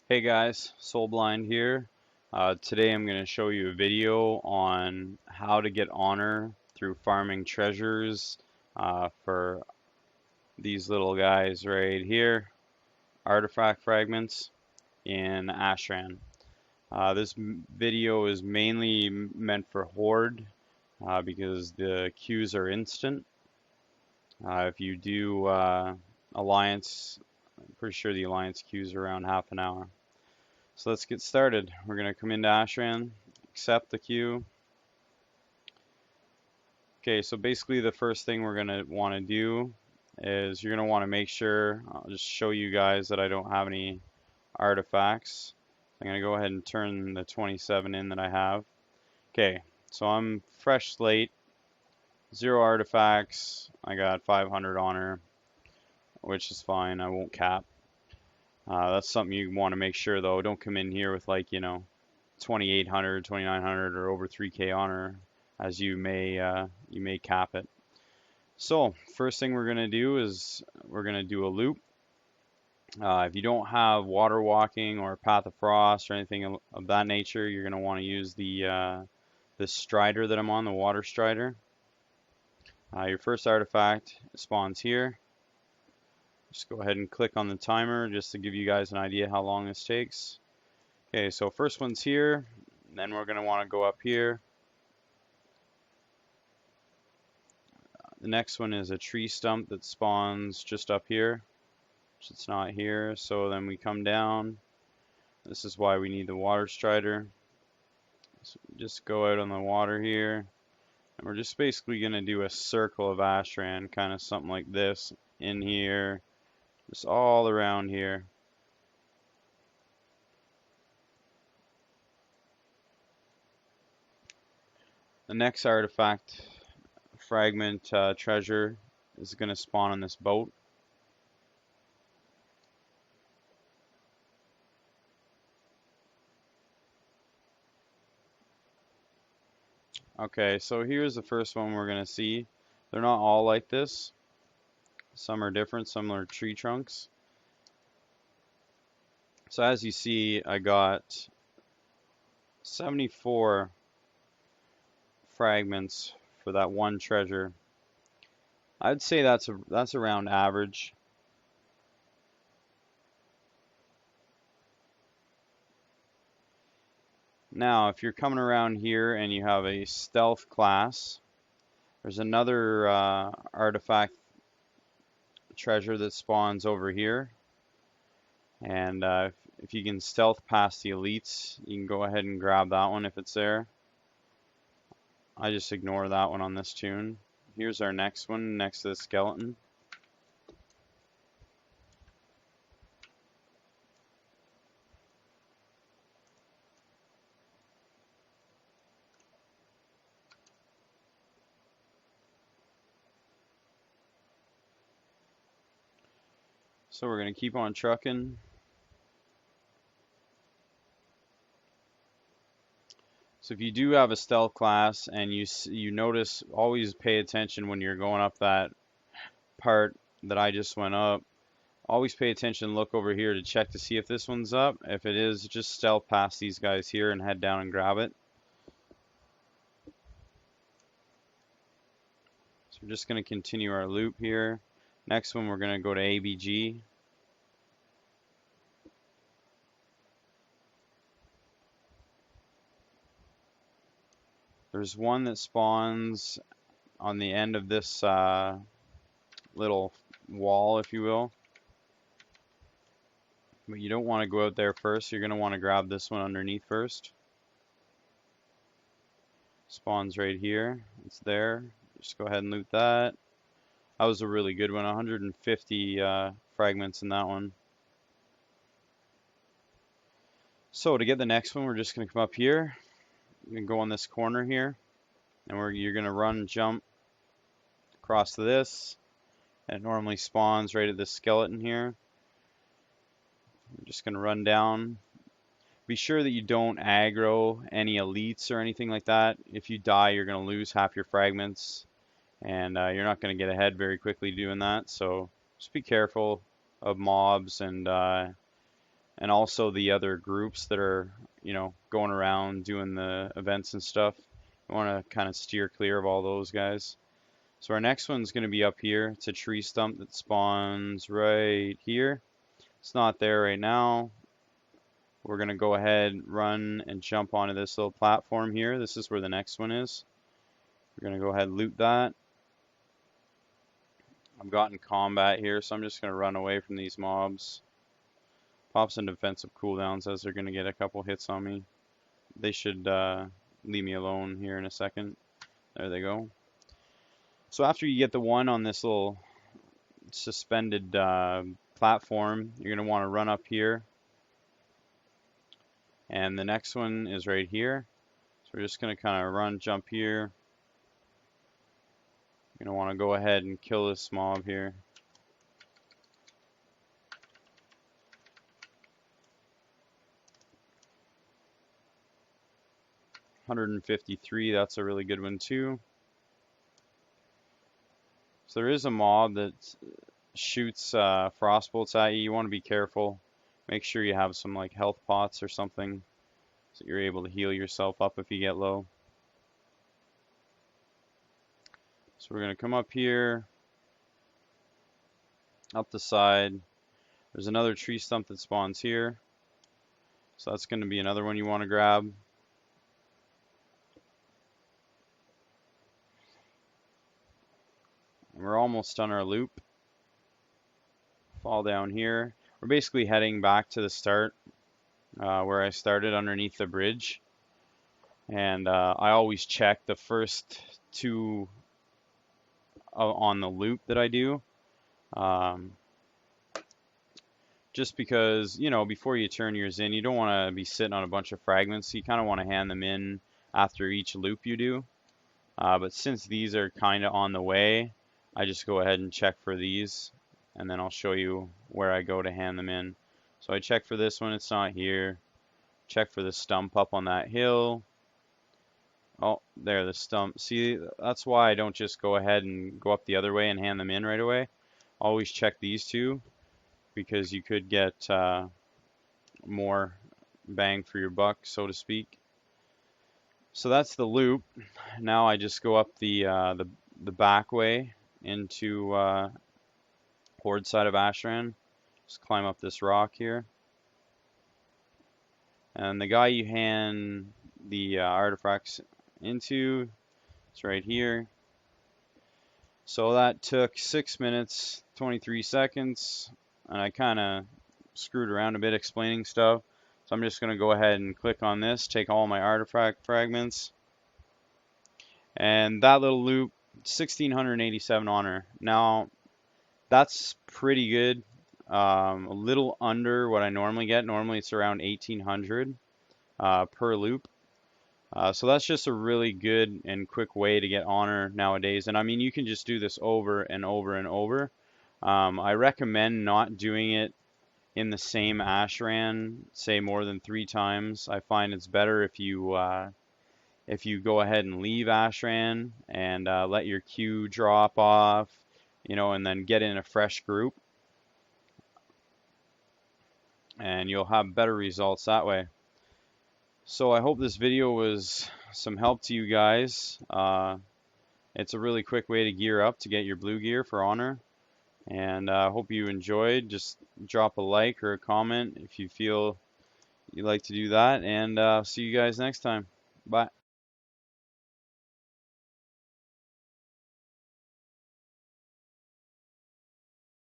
Hey guys, Soulblind here. Today I'm going to show you a video on how to get honor through farming treasures for these little guys right here, artifact fragments in Ashran. This video is mainly meant for Horde because the queues are instant. If you do Alliance, I'm pretty sure the Alliance queues are around half an hour. So let's get started. We're going to come into Ashran, accept the queue. Okay, so basically the first thing we're going to want to do is you're going to want to make sure, I'll just show you guys that I don't have any artifacts. I'm going to go ahead and turn the 27 in that I have. Okay, so I'm fresh slate, 0 artifacts. I got 500 honor, which is fine. I won't cap. That's something you want to make sure though. Don't come in here with 2800, 2900, or over 3k honor, as you may cap it. So first thing we're gonna do is we're gonna do a loop. If you don't have water walking or Path of Frost or anything of that nature, you're gonna want to use the strider that I'm on, the water strider. Your first artifact spawns here. Just go ahead and click on the timer just to give you guys an idea how long this takes. Okay, so first one's here, then we're going to want to go up here. The next one is a tree stump that spawns just up here. It's not here, so then we come down. This is why we need the water strider. So just go out on the water here, and we're just basically going to do a circle of Ashran, kind of something like this, in here, just all around here. The next artifact fragment treasure is going to spawn on this boat. Okay, so here's the first one we're going to see. They're not all like this. Some are different, some are tree trunks. So as you see, I got 74 fragments for that one treasure. I'd say that's around average. Now, if you're coming around here and you have a stealth class, there's another artifact treasure that spawns over here. And if you can stealth past the elites, you can go ahead and grab that one if it's there. I just ignore that one on this tune. Here's our next one next to the skeleton. So we're going to keep on trucking. So if you do have a stealth class and you notice, always pay attention when you're going up that part that I just went up. Always pay attention, look over here to check to see if this one's up. If it is, just stealth past these guys here and head down and grab it. So we're just going to continue our loop here. Next one, we're going to go to ABG. There's one that spawns on the end of this little wall, if you will. But you don't want to go out there first. You're going to want to grab this one underneath first. Spawns right here. It's there. Just go ahead and loot that. That was a really good one. 150 fragments in that one. So to get the next one, we're just going to come up here. You can go on this corner here, and you're going to run, jump across to this. And it normally spawns right at this skeleton here. I'm just going to run down. Be sure that you don't aggro any elites or anything like that. If you die, you're going to lose half your fragments, and you're not going to get ahead very quickly doing that. So just be careful of mobs and and also the other groups that are, you know, going around doing the events and stuff. You want to kind of steer clear of all those guys. So our next one's going to be up here. It's a tree stump that spawns right here. It's not there right now. We're going to go ahead, run, and jump onto this little platform here. This is where the next one is. We're going to go ahead and loot that. I've gotten combat here, so I'm just going to run away from these mobs. Pop some defensive cooldowns as they're going to get a couple hits on me. They should leave me alone here in a second. There they go. So after you get the one on this little suspended platform, you're going to want to run up here. And the next one is right here. So we're just going to kind of run, jump here. You're going to want to go ahead and kill this mob here. $153, that's a really good one too. So there is a mob that shoots frost bolts at you. You want to be careful. Make sure you have some like health pots or something so you're able to heal yourself up if you get low. So we're going to come up here, up the side. There's another tree stump that spawns here. So that's going to be another one you want to grab. And we're almost done our loop. Fall down here. We're basically heading back to the start where I started underneath the bridge. And I always check the first two on the loop that I do. Just because, you know, before you turn yours in, you don't want to be sitting on a bunch of fragments. You kind of want to hand them in after each loop you do. But since these are kind of on the way, I just go ahead and check for these, and then I'll show you where I go to hand them in. So I check for this one, it's not here. Check for the stump up on that hill. Oh, there, the stump. See, that's why I don't just go ahead and go up the other way and hand them in right away. Always check these two, because you could get more bang for your buck, so to speak. So that's the loop. Now I just go up the back way into Horde side of Ashran. Just climb up this rock here. And the guy you hand the artifacts into is right here. So that took 6 minutes, 23 seconds. And I kind of screwed around a bit explaining stuff. So I'm just going to go ahead and click on this, take all my artifact fragments. And that little loop, 1687 honor. Now, that's pretty good. A little under what I normally get. Normally it's around 1800 per loop. So that's just a really good and quick way to get honor nowadays. And I mean, you can just do this over and over and over. I recommend not doing it in the same Ashran, say more than 3 times. I find it's better if you go ahead and leave Ashran and let your queue drop off, you know, and then get in a fresh group, and you'll have better results that way. So I hope this video was some help to you guys. It's a really quick way to gear up to get your blue gear for honor. And I hope you enjoyed. Just drop a like or a comment if you feel you'd like to do that. And see you guys next time. Bye.